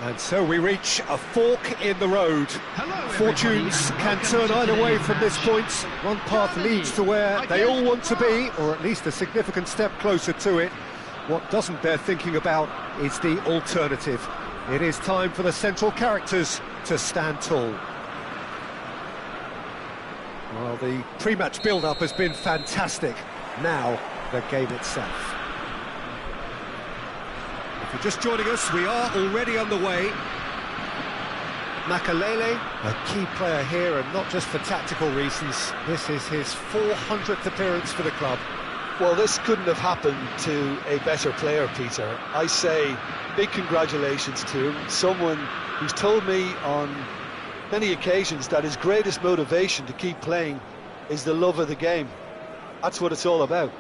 And so we reach a fork in the road. Fortunes can turn either way from this point. One path leads to where they all want to be, or at least a significant step closer to it. What doesn't bear thinking about is the alternative. It is time for the central characters to stand tall. Well, the pre-match build-up has been fantastic. Now, the game itself. If you're just joining us, we are already underway. Makalele, a key player here, and not just for tactical reasons. This is his 400th appearance for the club. Well, this couldn't have happened to a better player, Peter. I say big congratulations to him. Someone who's told me on many occasions that his greatest motivation to keep playing is the love of the game. That's what it's all about.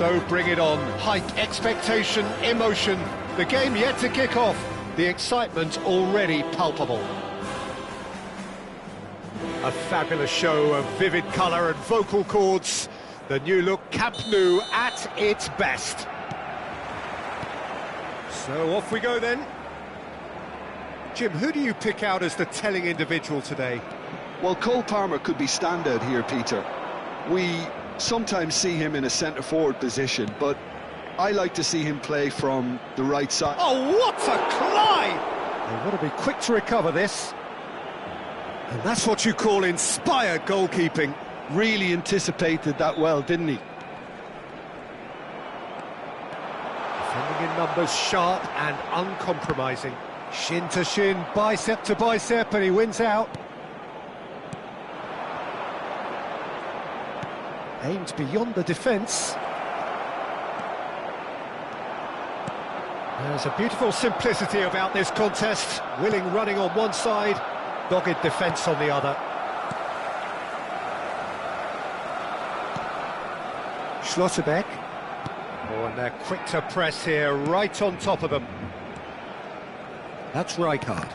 So bring it on. Height, expectation, emotion. The game yet to kick off. The excitement already palpable. A fabulous show of vivid colour and vocal cords. The new look Camp Nou at its best. So off we go then. Jim, who do you pick out as the telling individual today? Well, Cole Palmer could be standout here, Peter. We sometimes see him in a centre-forward position, but I like to see him play from the right side. Oh, what a climb! They've got to be quick to recover this. And that's what you call inspired goalkeeping. Really anticipated that well, didn't he? Defending in numbers, sharp and uncompromising. Shin to shin, bicep to bicep, and he wins out. Aimed beyond the defence. There's a beautiful simplicity about this contest. Willing running on one side, dogged defence on the other. Schlotterbeck. Oh, and they're quick to press here, right on top of them. That's Rijkaard.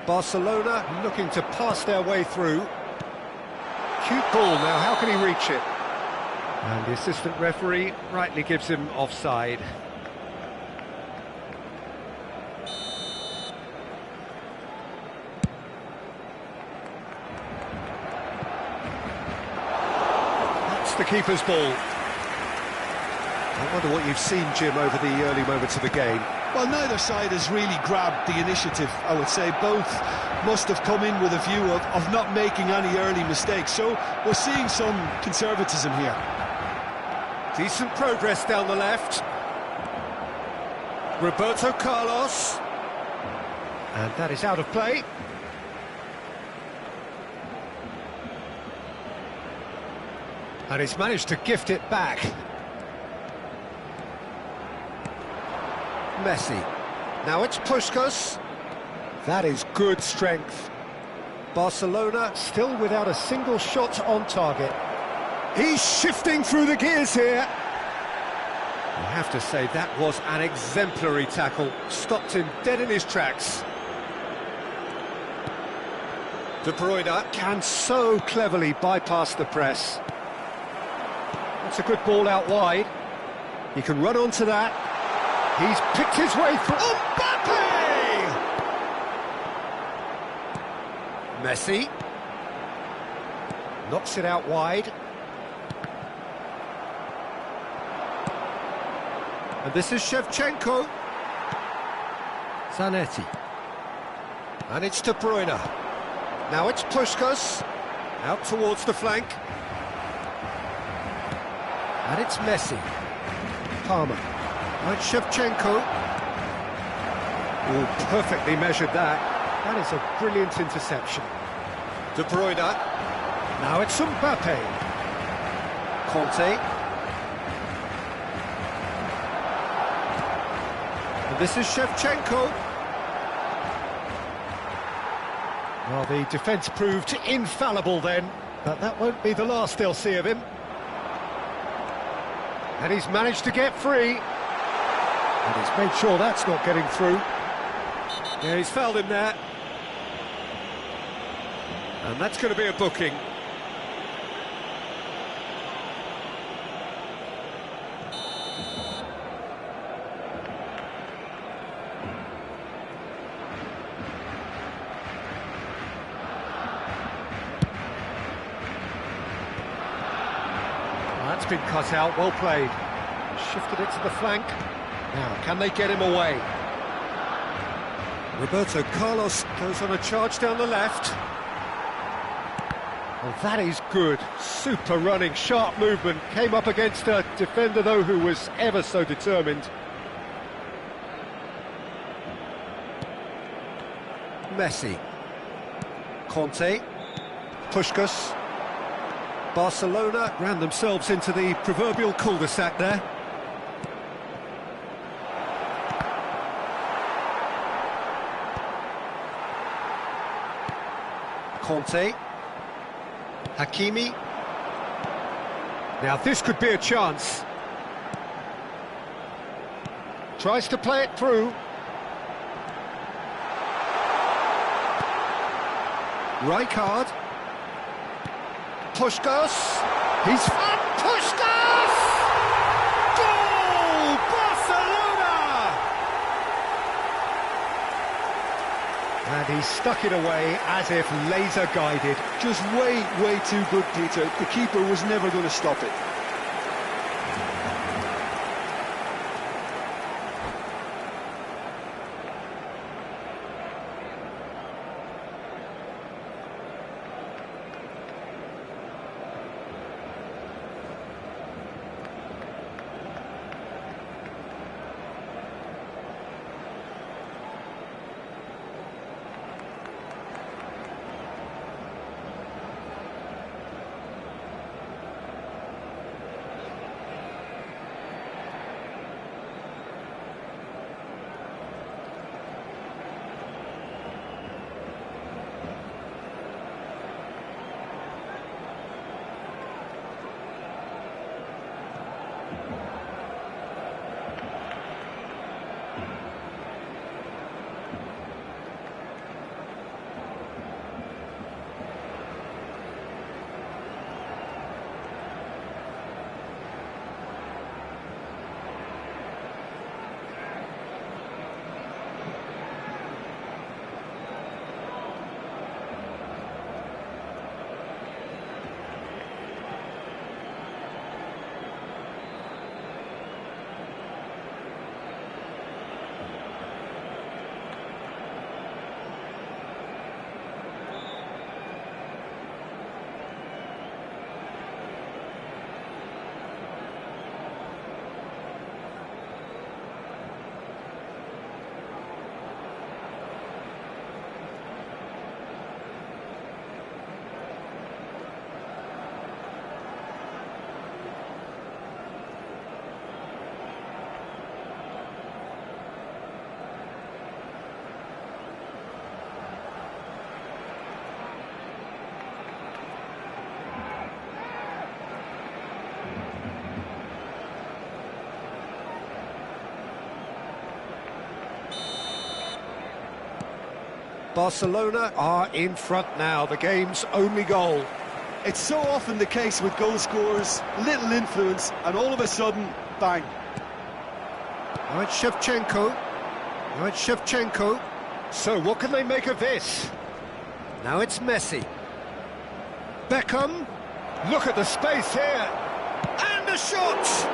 Barcelona looking to pass their way through. Cute ball now, how can he reach it? And the assistant referee rightly gives him offside. That's the keeper's ball. I wonder what you've seen, Jim, over the early moments of the game. Well, neither side has really grabbed the initiative, I would say. Both must have come in with a view of not making any early mistakes. So we're seeing some conservatism here. Decent progress down the left. Roberto Carlos. And that is out of play. And he's managed to gift it back. Messi. Now it's Puskás. That is good strength. Barcelona still without a single shot on target. He's shifting through the gears here. I have to say that was an exemplary tackle. Stopped him dead in his tracks. De Bruyne can so cleverly bypass the press. That's a good ball out wide. He can run onto that. He's picked his way through. Mbappe! Messi. Knocks it out wide. And this is Shevchenko. Zanetti. And it's De Bruyne. Now it's Puskás. Out towards the flank. And it's Messi. Palmer. And Shevchenko. Oh, perfectly measured that. That is a brilliant interception. De Bruyne. Now it's Mbappe. Conte. And this is Shevchenko. Well, the defence proved infallible then, but that won't be the last they'll see of him. And he's managed to get free. And he's made sure that's not getting through. Yeah, he's fouled him there. And that's going to be a booking. That's been cut out, well played. Shifted it to the flank. Now, can they get him away? Roberto Carlos goes on a charge down the left. Well, that is good. Super running, sharp movement. Came up against a defender, though, who was ever so determined. Messi. Conte. Puskás. Barcelona ran themselves into the proverbial cul-de-sac there. Conte. Hakimi. Now this could be a chance. Tries to play it through. Rijkaard. Puskás. He's... Puskás! Goal! Barcelona! And he stuck it away as if laser guided. Just way too good, Peter. The keeper was never going to stop it. Barcelona are in front now, the game's only goal. It's so often the case with goal scorers, little influence, and all of a sudden, bang. Now it's Shevchenko. So what can they make of this? Now it's Messi. Beckham. Look at the space here. And a shot!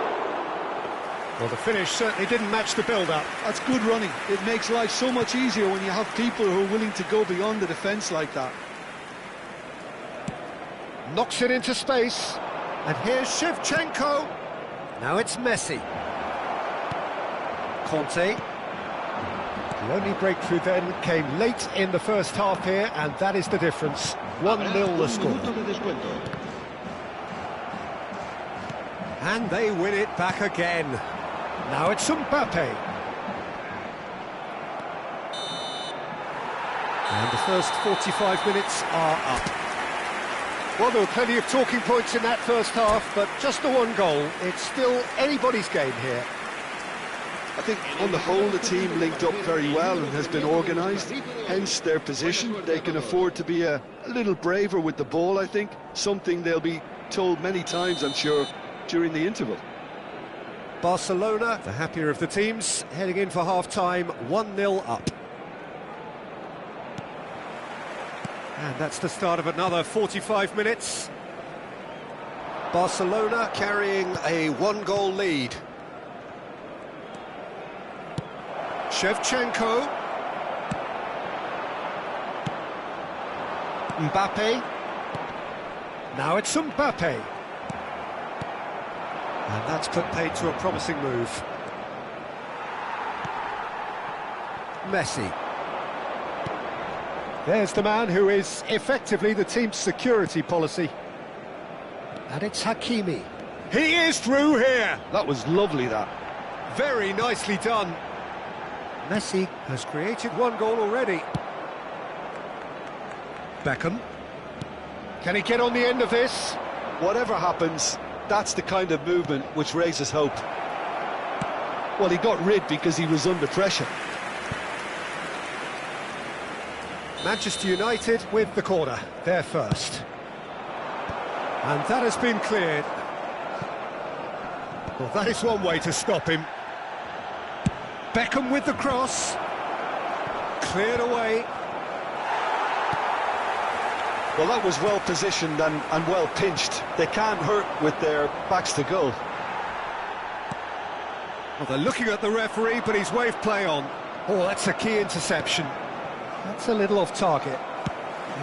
Well, the finish certainly didn't match the build-up. That's good running. It makes life so much easier when you have people who are willing to go beyond the defence like that. Knocks it into space. And here's Shevchenko. Now it's Messi. Conte. The only breakthrough then came late in the first half here, and that is the difference. 1-0 the score. And they win it back again. Now it's Mbappe. And the first 45 minutes are up. Well, there were plenty of talking points in that first half, but just the one goal. It's still anybody's game here. I think on the whole the team linked up very well and has been organised, hence their position. They can afford to be a little braver with the ball, I think, something they'll be told many times, I'm sure, during the interval. Barcelona, the happier of the teams, heading in for half-time, 1-0 up. And that's the start of another 45 minutes. Barcelona carrying a one-goal lead. Shevchenko. Mbappe. Now it's Mbappe. And that's put paid to a promising move. Messi. There's the man who is effectively the team's security policy. And it's Hakimi. He is through here! That was lovely, that. Very nicely done. Messi has created one goal already. Beckham. Can he get on the end of this? Whatever happens, that's the kind of movement which raises hope. Well, he got rid because he was under pressure. Manchester United with the corner, they're first. And that has been cleared. Well, that is one way to stop him. Beckham with the cross. Cleared away. Well, that was well positioned and well pinched. They can't hurt with their backs to goal. Well, they're looking at the referee, but he's waved play on. Oh, that's a key interception. That's a little off target.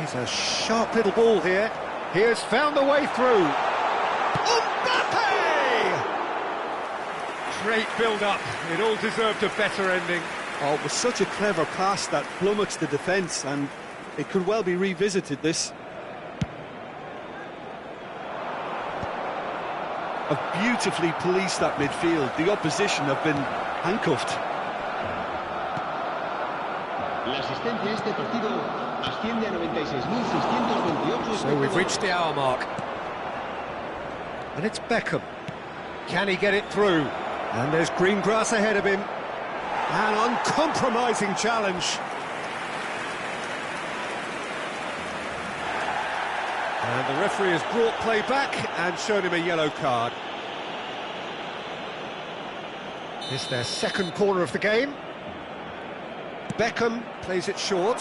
He's a sharp little ball here. He has found the way through. Mbappe! Great build-up. It all deserved a better ending. Oh, it was such a clever pass that flummoxed the defence, and it could well be revisited, this. Have beautifully policed that midfield. The opposition have been handcuffed. La asistencia a este partido asciende a 96.628. So we've reached the hour mark. And it's Beckham. Can he get it through? And there's green grass ahead of him. An uncompromising challenge. And the referee has brought play back and shown him a yellow card. It's their second corner of the game. Beckham plays it short.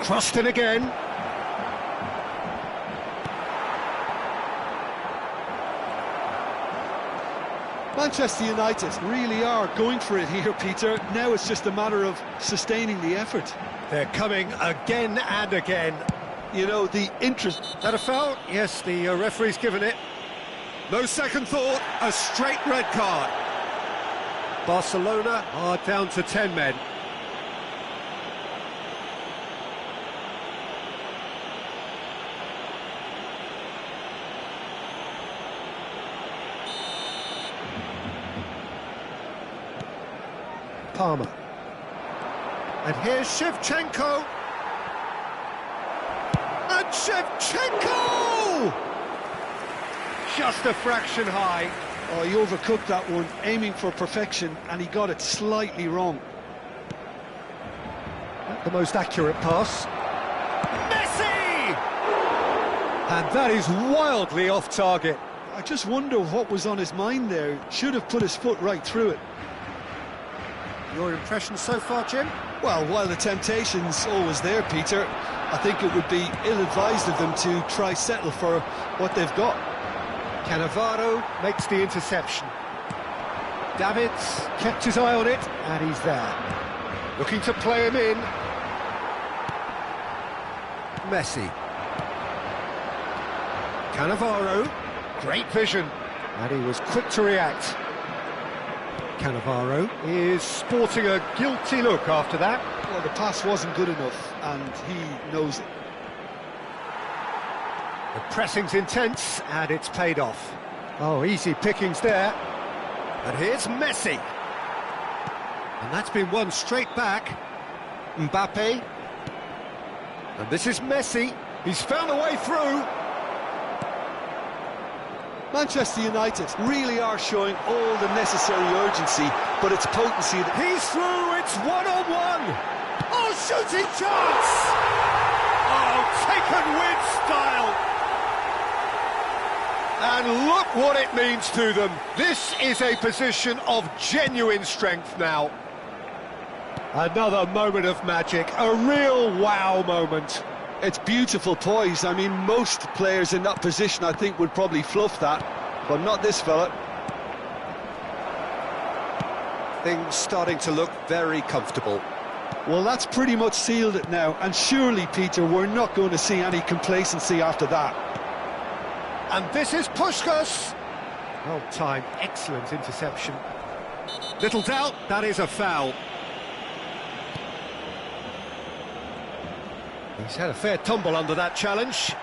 Crossed in again. Manchester United really are going for it here, Peter. Now it's just a matter of sustaining the effort. They're coming again and again. You know, the interest... That a foul? Yes, the referee's given it. No second thought, a straight red card. Barcelona are down to 10 men. Palmer. And here's Shevchenko. And Shevchenko! Just a fraction high. Oh, he overcooked that one, aiming for perfection, and he got it slightly wrong. Not the most accurate pass. Messi! And that is wildly off target. I just wonder what was on his mind there. Should have put his foot right through it. Your impression so far, Jim? Well, while the temptation's always there, Peter, I think it would be ill-advised of them to try settle for what they've got. Cannavaro makes the interception. Davids kept his eye on it, and he's there. Looking to play him in. Messi. Cannavaro, great vision, and he was quick to react. Cannavaro is sporting a guilty look after that. Well, the pass wasn't good enough, and he knows it. The pressing's intense, and it's paid off. Oh, easy pickings there. And here's Messi. And that's been won straight back. Mbappe. And this is Messi. He's found a way through. Manchester United really are showing all the necessary urgency, but it's potency. He's through, it's one-on-one. Oh, shooting chance! Oh, taken with style. And look what it means to them. This is a position of genuine strength now. Another moment of magic, a real wow moment. It's beautiful poise. I mean, most players in that position, I think, would probably fluff that, but not this fella. Things starting to look very comfortable. Well, that's pretty much sealed it now, and surely, Peter, we're not going to see any complacency after that. And this is Puskás. Well timed, excellent interception. Little doubt, that is a foul. He's had a fair tumble under that challenge.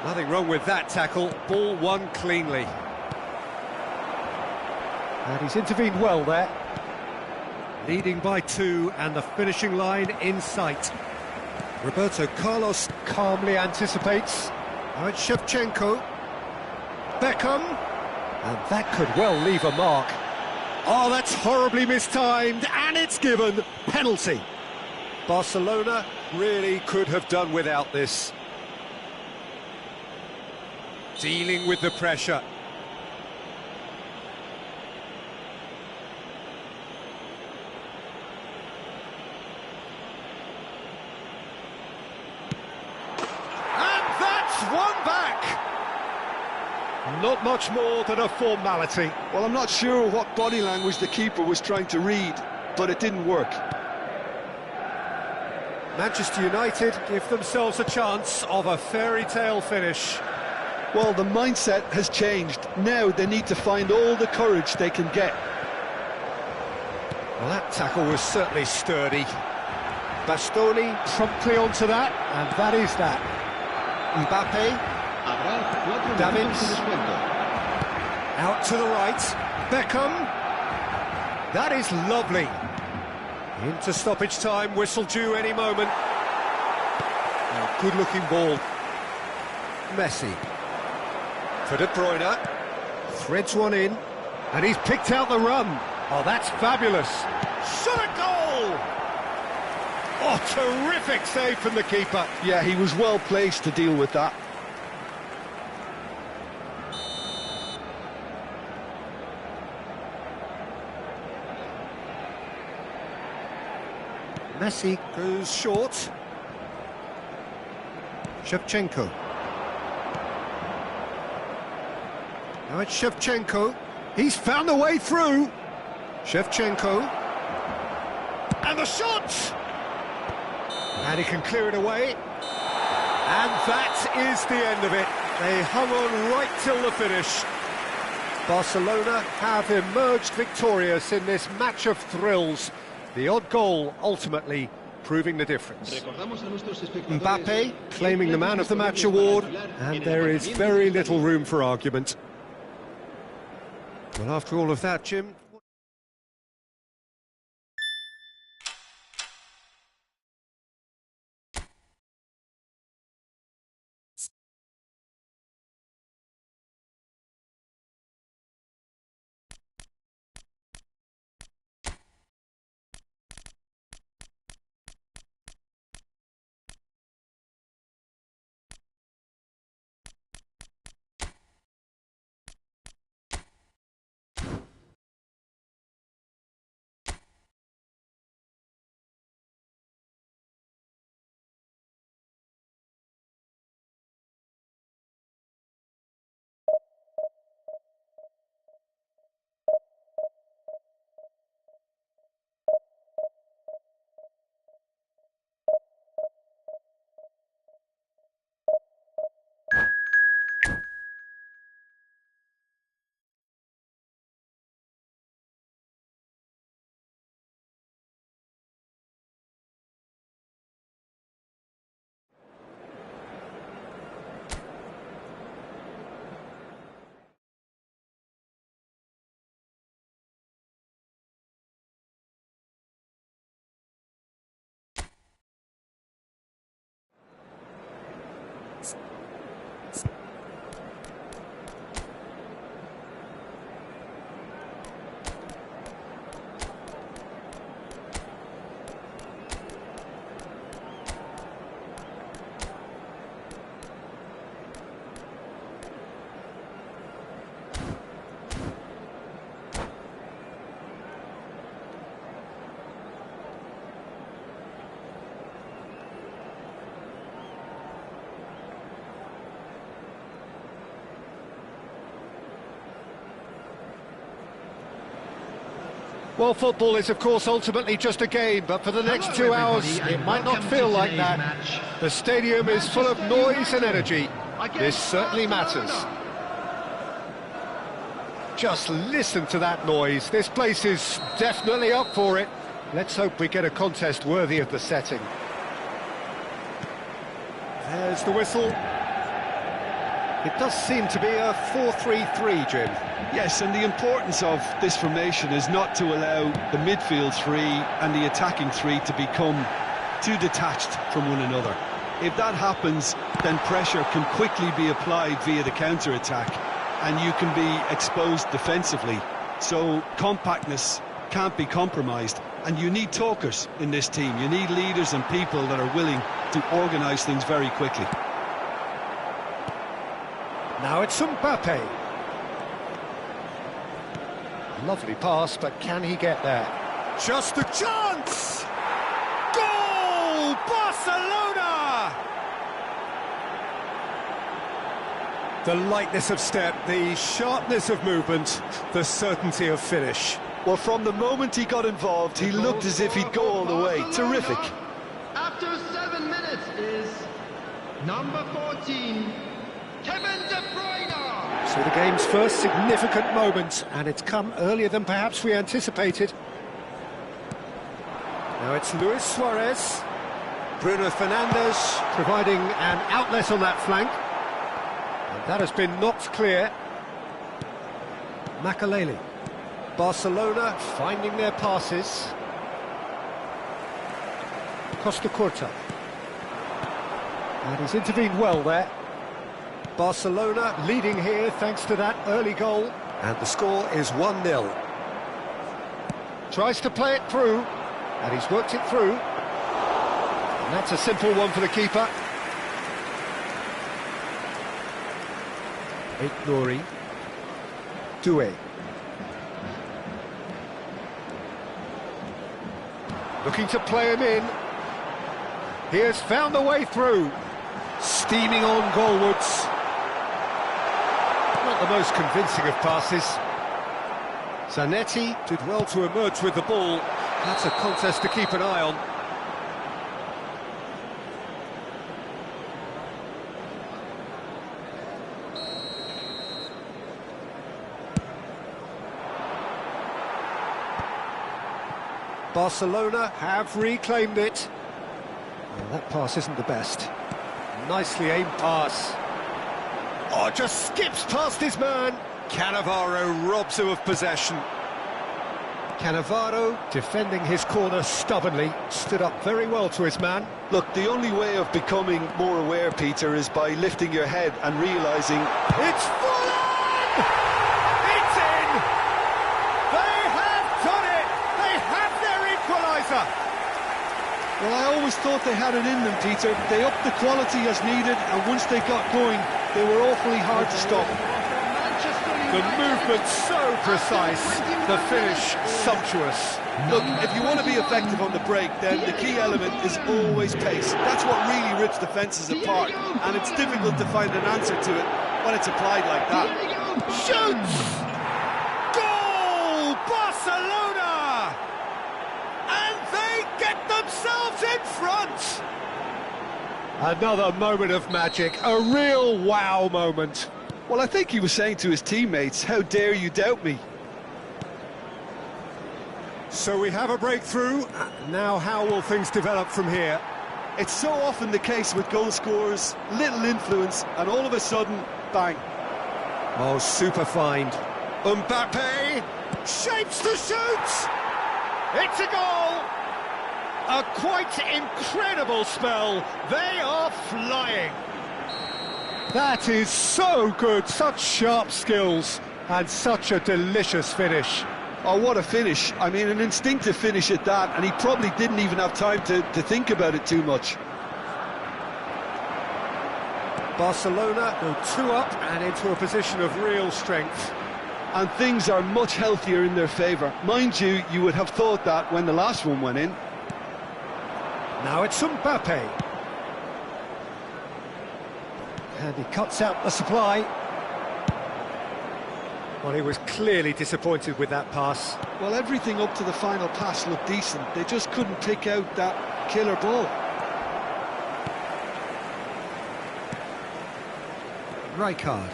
Nothing wrong with that tackle, ball won cleanly. And he's intervened well there. Leading by 2 and the finishing line in sight. Roberto Carlos calmly anticipates. Now it's Shevchenko. Beckham. And that could well leave a mark. Oh, that's horribly mistimed, and it's given. Penalty. Barcelona really could have done without this. Dealing with the pressure. Not much more than a formality. Well, I'm not sure what body language the keeper was trying to read, but it didn't work. Manchester United give themselves a chance of a fairy tale finish. Well, the mindset has changed. Now they need to find all the courage they can get. Well, that tackle was certainly sturdy. Bastoni promptly onto that, and that is that. Mbappe. Davids. Out to the right. Beckham. That is lovely. Into stoppage time, whistle due any moment. Good-looking ball. Messi. For De Bruyne. Threads one in. And he's picked out the run. Oh, that's fabulous. Shot a goal! Oh, terrific save from the keeper. Yeah, he was well placed to deal with that. Messi goes short. Shevchenko. Now it's Shevchenko. He's found a way through. Shevchenko. And the shot! And he can clear it away. And that is the end of it. They hung on right till the finish. Barcelona have emerged victorious in this match of thrills. The odd goal ultimately proving the difference. Mbappe claiming the Man of the Match award, and there is very little room for argument. Well, after all of that, Jim... Well, football is, of course, ultimately just a game, but for the next 2 hours, it might not feel like that. The stadium is full of noise and energy. This certainly matters. Just listen to that noise. This place is definitely up for it. Let's hope we get a contest worthy of the setting. There's the whistle. It does seem to be a 4-3-3, Jim. Yes, and the importance of this formation is not to allow the midfield three and the attacking three to become too detached from one another. If that happens, then pressure can quickly be applied via the counter-attack, and you can be exposed defensively. So compactness can't be compromised, and you need talkers in this team. You need leaders and people that are willing to organise things very quickly. Now it's Mbappe. Lovely pass, but can he get there? Just a chance! Goal! Barcelona! The lightness of step, the sharpness of movement, the certainty of finish. Well, from the moment he got involved, he looked as if he'd go all the way. Terrific. After 7 minutes is number 14, Kevin De Bruyne. So the game's first significant moment, and it's come earlier than perhaps we anticipated. Now it's Luis Suarez. Bruno Fernandes providing an outlet on that flank. And that has been knocked clear. Makaleli. Barcelona finding their passes. Costa Curta. And he's intervened well there. Barcelona leading here thanks to that early goal. And the score is 1-0. Tries to play it through, and he's worked it through. And that's a simple one for the keeper. Nouri. Doué. Looking to play him in. He has found a way through. Steaming on goalwards. Not the most convincing of passes. Zanetti did well to emerge with the ball. That's a contest to keep an eye on. Barcelona have reclaimed it. Well, that pass isn't the best. Nicely aimed pass. Oh, just skips past his man. Cannavaro robs him of possession. Cannavaro defending his corner stubbornly. Stood up very well to his man. Look, the only way of becoming more aware, Peter, is by lifting your head and realising... It's full on! It's in! They have done it! They have their equaliser! Well, I always thought they had it in them, Peter. They upped the quality as needed, and once they got going, they were awfully hard to stop. The movement so precise, the finish sumptuous. Look, if you want to be effective on the break, then the key element is always pace. That's what really rips defences apart, and it's difficult to find an answer to it when it's applied like that. Shoots! Goal! Barcelona! And they get themselves in front! Another moment of magic, a real wow moment. Well, I think he was saying to his teammates, how dare you doubt me? So we have a breakthrough. Now how will things develop from here? It's so often the case with goal scorers, little influence, and all of a sudden, bang. Oh, super find. Mbappe shapes to shoot! It's a goal! A quite incredible spell. They are flying. That is so good, such sharp skills, and such a delicious finish. Oh, what a finish. I mean, an instinctive finish at that, and he probably didn't even have time to think about it too much. Barcelona go 2 up and into a position of real strength. And things are much healthier in their favour. Mind you, you would have thought that when the last one went in. Now it's Mbappe. And he cuts out the supply. Well, he was clearly disappointed with that pass. Well, everything up to the final pass looked decent. They just couldn't pick out that killer ball. Rijkaard.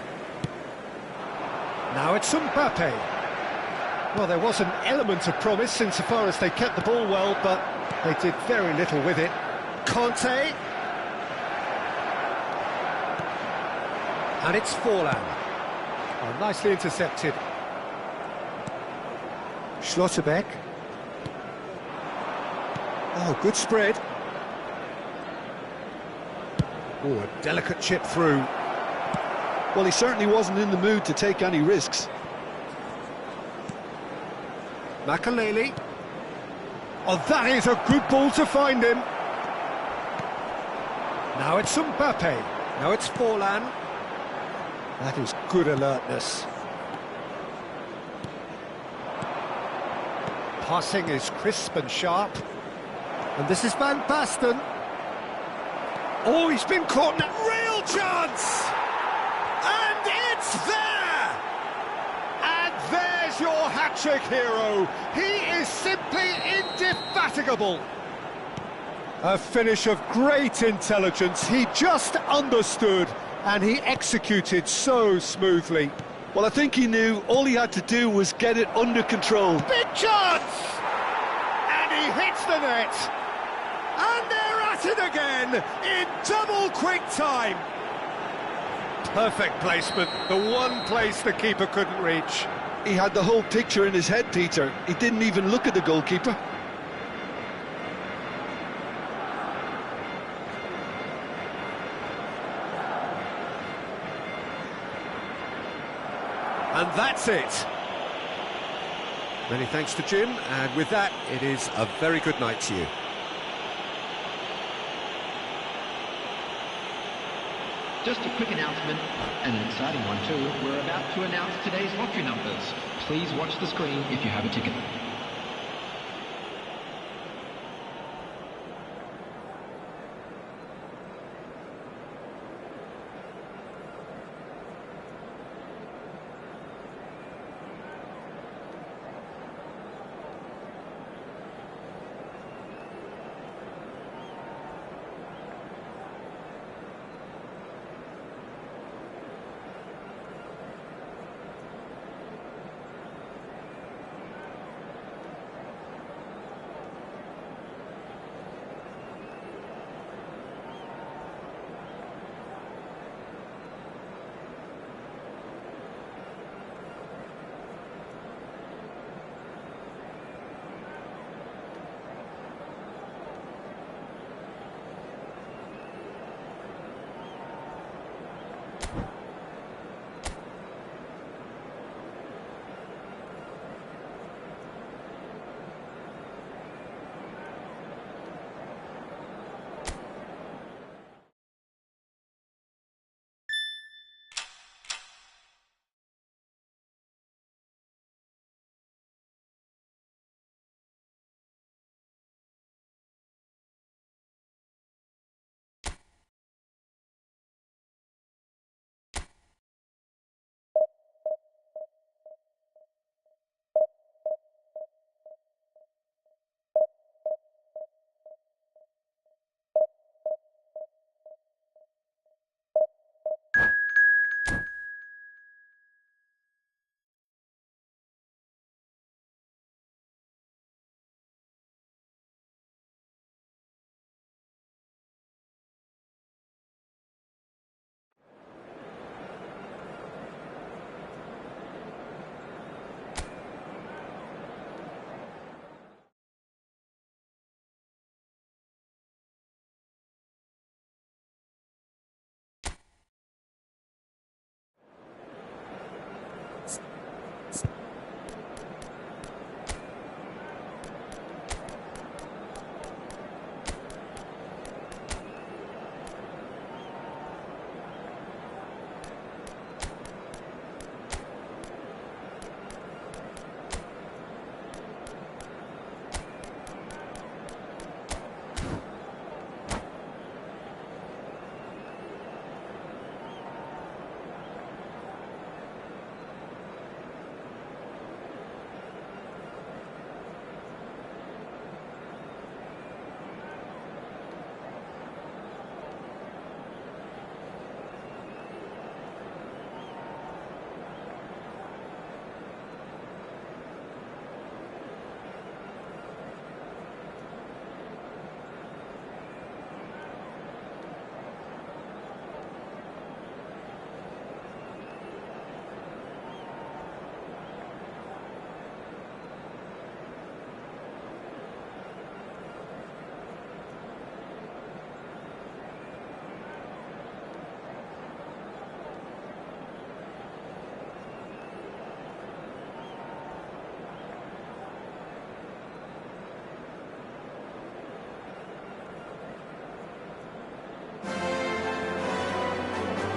Now it's Mbappe. Well, there was an element of promise insofar as they kept the ball well, but they did very little with it. Conte. And it's Forlan. Oh, nicely intercepted. Schlotterbeck. Oh, good spread. Oh, a delicate chip through. Well, he certainly wasn't in the mood to take any risks. Makaleli. Oh, that is a good ball to find him. Now it's Mbappe. Now it's Forlan. That is good alertness. Passing is crisp and sharp. And this is Van Basten. Oh, he's been caught in a real chance! And It's there! And there's your hat-trick hero. He is simply indefatigable. A finish of great intelligence. He just understood and he executed so smoothly. Well, I think he knew all he had to do was get it under control. Big chance! And he hits the net. And they're at it again in double quick time. Perfect placement, the one place the keeper couldn't reach. He had the whole picture in his head, Peter. He didn't even look at the goalkeeper. And that's it. Many thanks to Jim, and with that, it is a very good night to you. Just a quick announcement, and an exciting one too. We're about to announce today's lottery numbers. Please watch the screen if you have a ticket.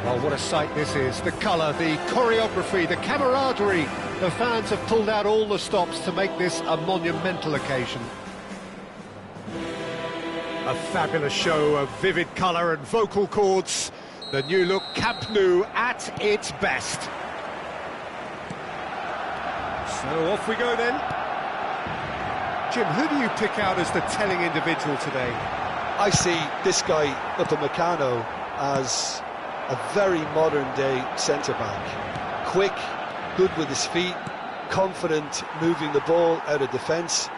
Well, what a sight this is. The colour, the choreography, the camaraderie. The fans have pulled out all the stops to make this a monumental occasion. A fabulous show of vivid colour and vocal cords. The new look Camp Nou at its best. So off we go then. Jim, who do you pick out as the telling individual today? I see this guy, Upamecano, as a very modern-day centre-back. Quick, good with his feet, confident moving the ball out of defence.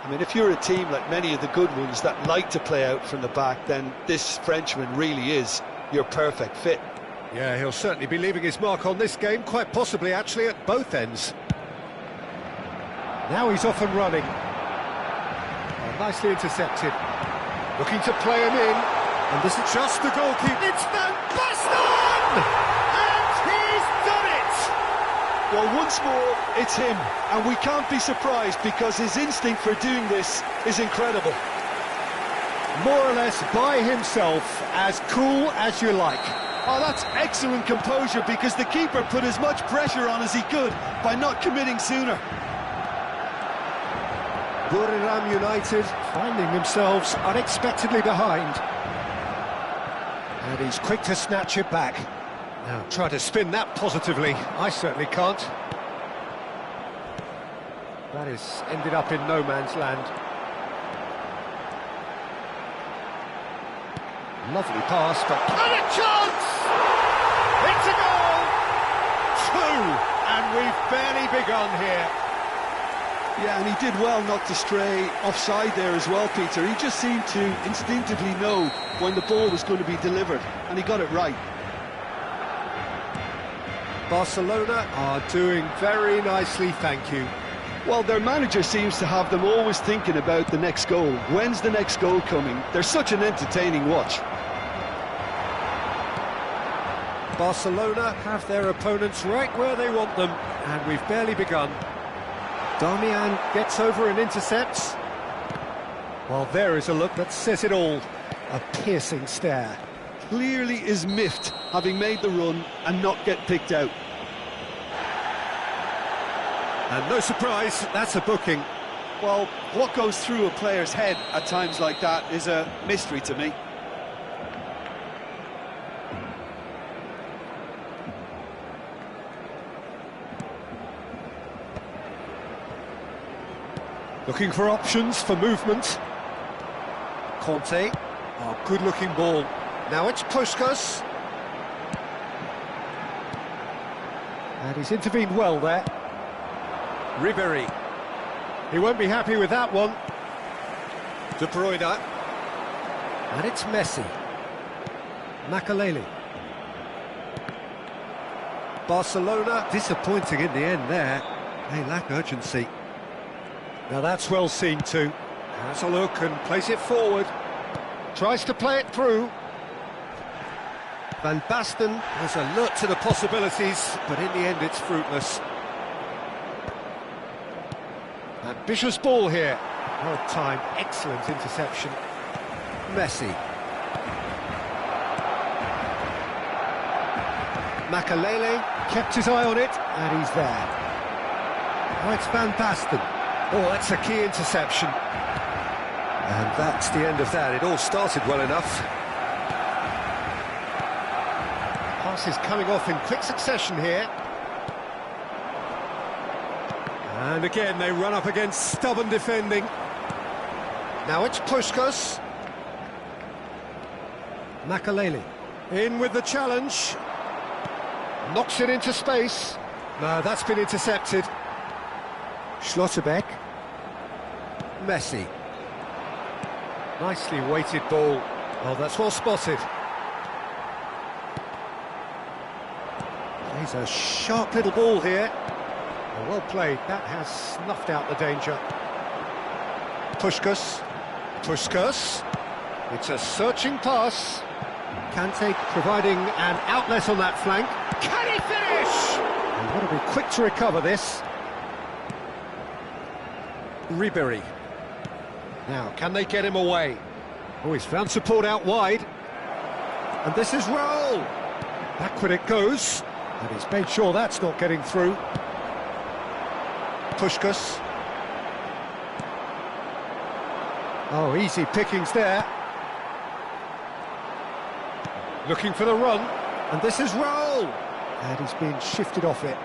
I mean, if you're a team like many of the good ones that like to play out from the back, then this Frenchman really is your perfect fit. Yeah, he'll certainly be leaving his mark on this game, quite possibly actually at both ends. Now he's off and running. Oh, nicely intercepted. Looking to play him in. And this is just the goalkeeper. It's Van Basten! And he's done it! Well, once more, it's him. And we can't be surprised because his instinct for doing this is incredible. More or less by himself, as cool as you like. Oh, that's excellent composure because the keeper put as much pressure on as he could by not committing sooner. Buriram United finding themselves unexpectedly behind. And he's quick to snatch it back. Now try to spin that positively. I certainly can't. That has ended up in no man's land. Lovely pass, but... And a chance! It's a goal! 2! And we've barely begun here. Yeah, and he did well not to stray offside there as well, Peter. He just seemed to instinctively know when the ball was going to be delivered, and he got it right. Barcelona are doing very nicely, thank you. Well, their manager seems to have them always thinking about the next goal. When's the next goal coming? They're such an entertaining watch. Barcelona have their opponents right where they want them, and we've barely begun. Darmian gets over and intercepts. Well, there is a look that says it all. A piercing stare. Clearly is miffed, having made the run and not get picked out. And no surprise, that's a booking. Well, what goes through a player's head at times like that is a mystery to me. Looking for options for movement. Conte, oh, good-looking ball. Now it's Puskas. And he's intervened well there. Ribéry. He won't be happy with that one. De Bruyne. And it's Messi. Makaleli. Barcelona disappointing in the end there. They lack urgency. Now that's well seen too. Has a look and plays it forward. Tries to play it through. Van Basten is alert to the possibilities, but in the end it's fruitless. Ambitious ball here. Well timed, excellent interception. Messi. Makaleli kept his eye on it, and he's there. Oh, it's Van Basten. Oh, that's a key interception. And that's the end of that. It all started well enough. Passes coming off in quick succession here. And again, they run up against stubborn defending. Now it's Puskas. Makaleli. In with the challenge. Knocks it into space. No, that's been intercepted. Schlotterbeck. Messi. Nicely weighted ball. Oh, that's well spotted. He's a sharp little ball here. Oh, well played. That has snuffed out the danger. Puskas. Puskas. It's a searching pass. Kante providing an outlet on that flank. Can he finish? They want to be quick to recover this. Ribéry. Now, can they get him away? Oh, he's found support out wide. And this is Raul. Backward it goes. And he's made sure that's not getting through. Puskas. Oh, easy pickings there. Looking for the run, and this is Raul. And he's been shifted off it.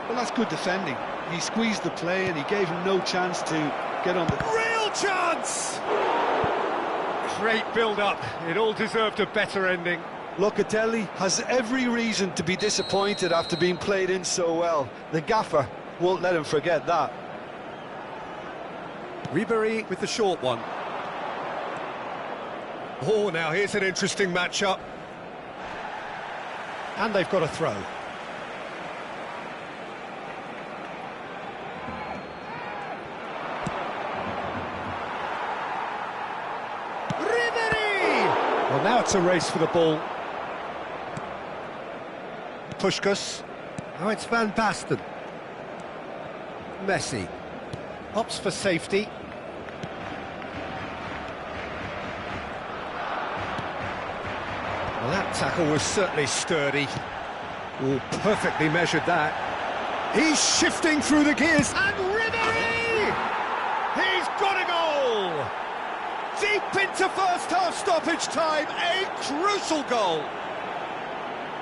Well, that's good defending. He squeezed the play and he gave him no chance to get on the... Real chance! Great build-up. It all deserved a better ending. Locatelli has every reason to be disappointed after being played in so well. The gaffer won't let him forget that. Ribery with the short one. Oh, now here's an interesting matchup. And they've got a throw. Ribery! Well, now it's a race for the ball. Puskás. Now it's Van Basten. Messi. Opts for safety. Well, that tackle was certainly sturdy. Oh, perfectly measured that. He's shifting through the gears, and Ribery! He's got a goal! Deep into first-half stoppage time, a crucial goal!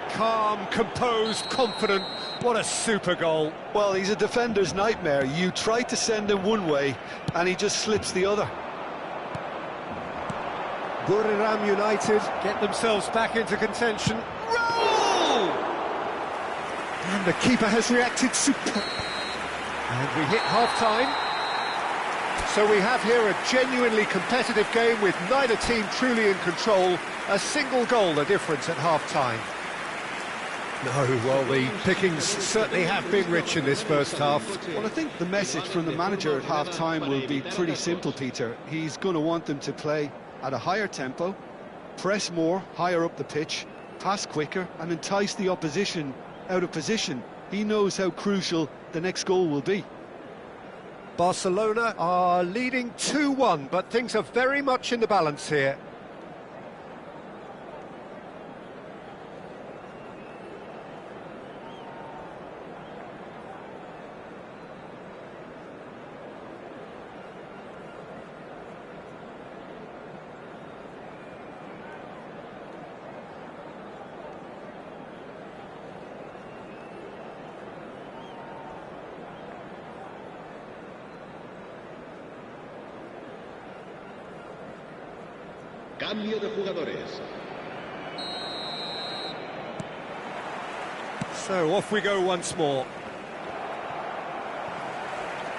Calm, composed, confident, what a super goal. Well, he's a defender's nightmare. You try to send him one way, and he just slips the other. Buriram United get themselves back into contention. Roll! And the keeper has reacted super. And we hit half-time. So we have here a genuinely competitive game with neither team truly in control. A single goal the difference at half-time. No, well, the pickings certainly have been rich in this first half. Well, I think the message from the manager at half-time will be pretty simple, Peter. He's going to want them to play at a higher tempo, press more, higher up the pitch, pass quicker, and entice the opposition out of position. He knows how crucial the next goal will be. Barcelona are leading 2-1, but things are very much in the balance here. Cambio de jugadores. So off we go once more.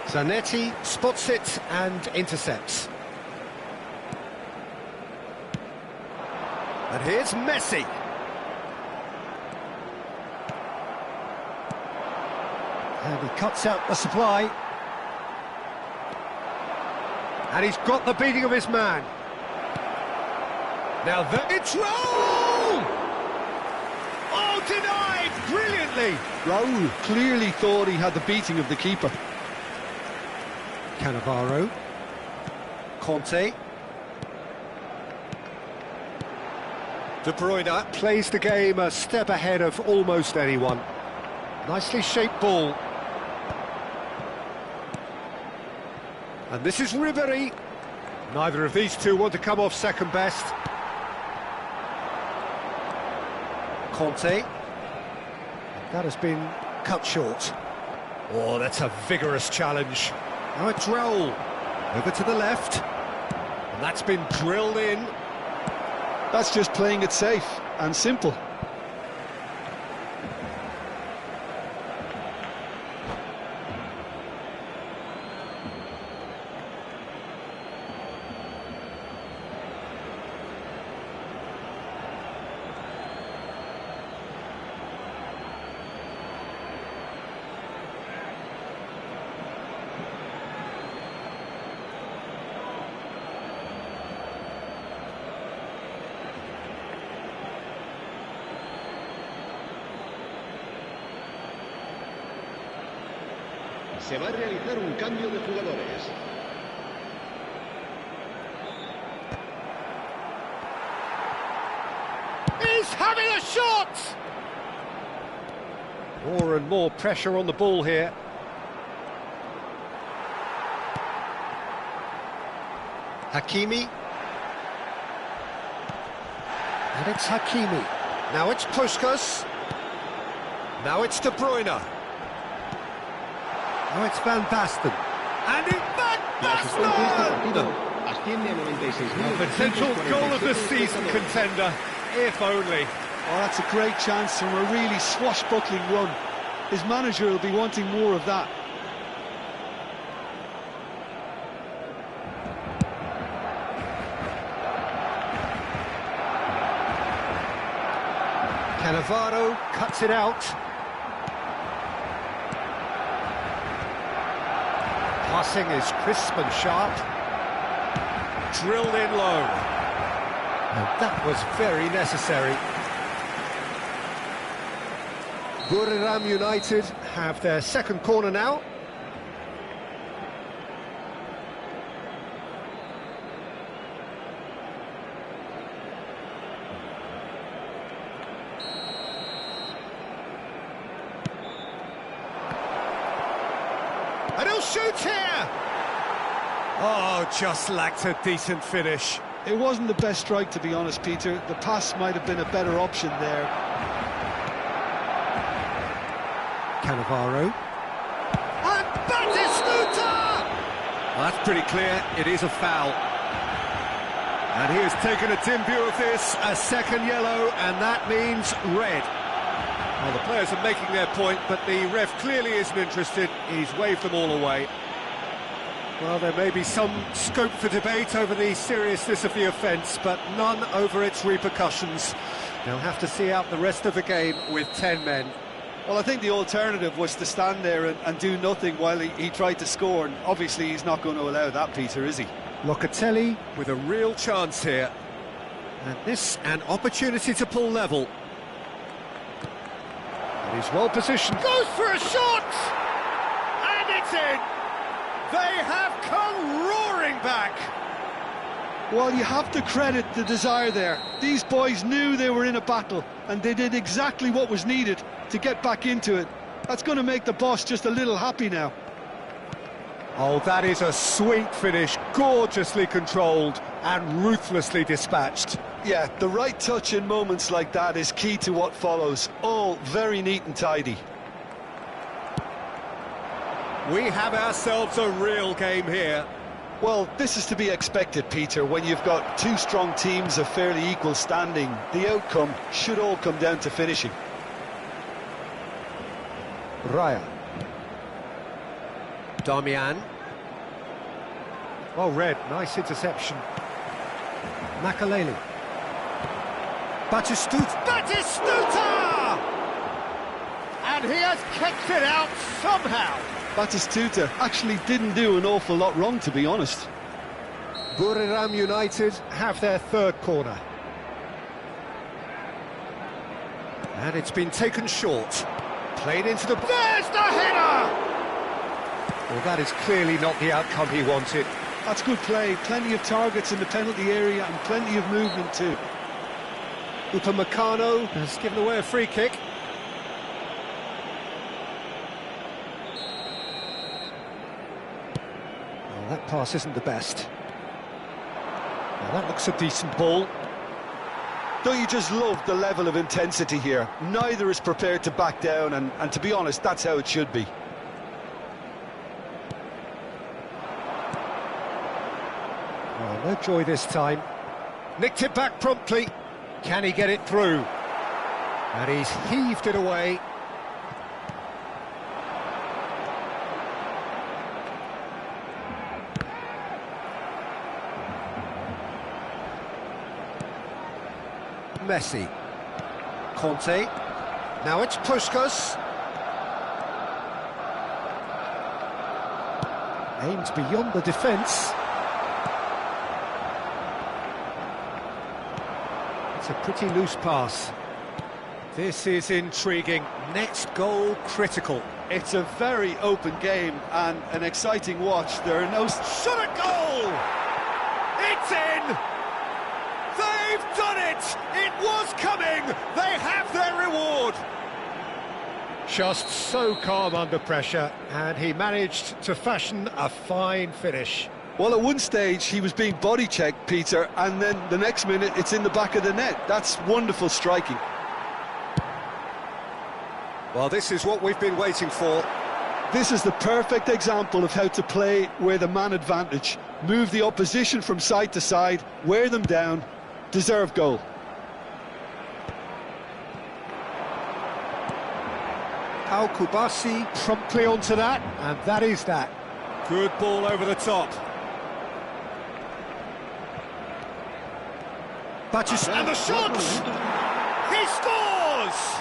Zanetti spots it and intercepts. And here's Messi. And he cuts out the supply. And he's got the beating of his man. Now it's Raul! Oh, denied brilliantly! Raul clearly thought he had the beating of the keeper. Cannavaro. Conte. De Bruyne plays the game a step ahead of almost anyone. Nicely shaped ball. And this is Ribery. Neither of these two want to come off second best. Conte. That has been cut short. Oh, that's a vigorous challenge. Now it's Raul. Over to the left. And that's been drilled in. That's just playing it safe and simple. Se va a realizar un cambio de jugadores. He's having a shot! More and more pressure on the ball here. Hakimi. And it's Hakimi. Now it's Puskás. Now it's De Bruyne. Now it's Van Basten. And it's Van Basten! A potential goal of the season contender, if only. Oh, that's a great chance from a really swashbuckling run. His manager will be wanting more of that. Cannavaro cuts it out. Passing is crisp and sharp. Drilled in low. And that was very necessary. Buriram United have their second corner now. And he'll shoot here! Oh, just lacked a decent finish. It wasn't the best strike, to be honest, Peter. The pass might have been a better option there. Cannavaro. And Batistuta! Well, that's pretty clear. It is a foul. And he has taken a dim view of this, a second yellow, and that means red. Well, the players are making their point, but the ref clearly isn't interested. He's waved them all away. Well, there may be some scope for debate over the seriousness of the offence, but none over its repercussions. They'll have to see out the rest of the game with 10 men. Well, I think the alternative was to stand there and do nothing while he tried to score, and obviously he's not going to allow that, Peter, is he? Locatelli with a real chance here. And this, an opportunity to pull level. And he's well positioned. Goes for a shot! And it's in! They have come roaring back! Well, you have to credit the desire there. These boys knew they were in a battle, and they did exactly what was needed to get back into it. That's going to make the boss just a little happy now. Oh, that is a sweet finish, gorgeously controlled and ruthlessly dispatched. Yeah, the right touch in moments like that is key to what follows. All very neat and tidy. We have ourselves a real game here. Well, this is to be expected, Peter. When you've got two strong teams of fairly equal standing, the outcome should all come down to finishing. Raya. Darmian. Oh, red, nice interception. Makaleli. Batistuta! And he has kicked it out somehow. Batistuta actually didn't do an awful lot wrong, to be honest. Buriram United have their third corner. And it's been taken short. Played into the... There's the header! Well, that is clearly not the outcome he wanted. That's good play. Plenty of targets in the penalty area and plenty of movement too. Upamecano has given away a free kick. Well, that pass isn't the best. Well, that looks a decent ball. Don't you just love the level of intensity here? Neither is prepared to back down, and to be honest, that's how it should be. Well, no joy this time. Nicked it back promptly. Can he get it through? And he's heaved it away. Messi. Conte. Now it's Puskás. Aims beyond the defence. It's a pretty loose pass. This is intriguing. Next goal critical. It's a very open game and an exciting watch. There are no... Shot a goal! It's in! They've done it! It was coming! They have their reward! Just so calm under pressure, and he managed to fashion a fine finish. Well, at one stage he was being body checked, Peter, and then the next minute it's in the back of the net. That's wonderful striking. Well, this is what we've been waiting for. This is the perfect example of how to play with a man advantage. Move the opposition from side to side, wear them down, deserve goal. Al Kubasi promptly onto that, and that is that. Good ball over the top. And the shot! He scores!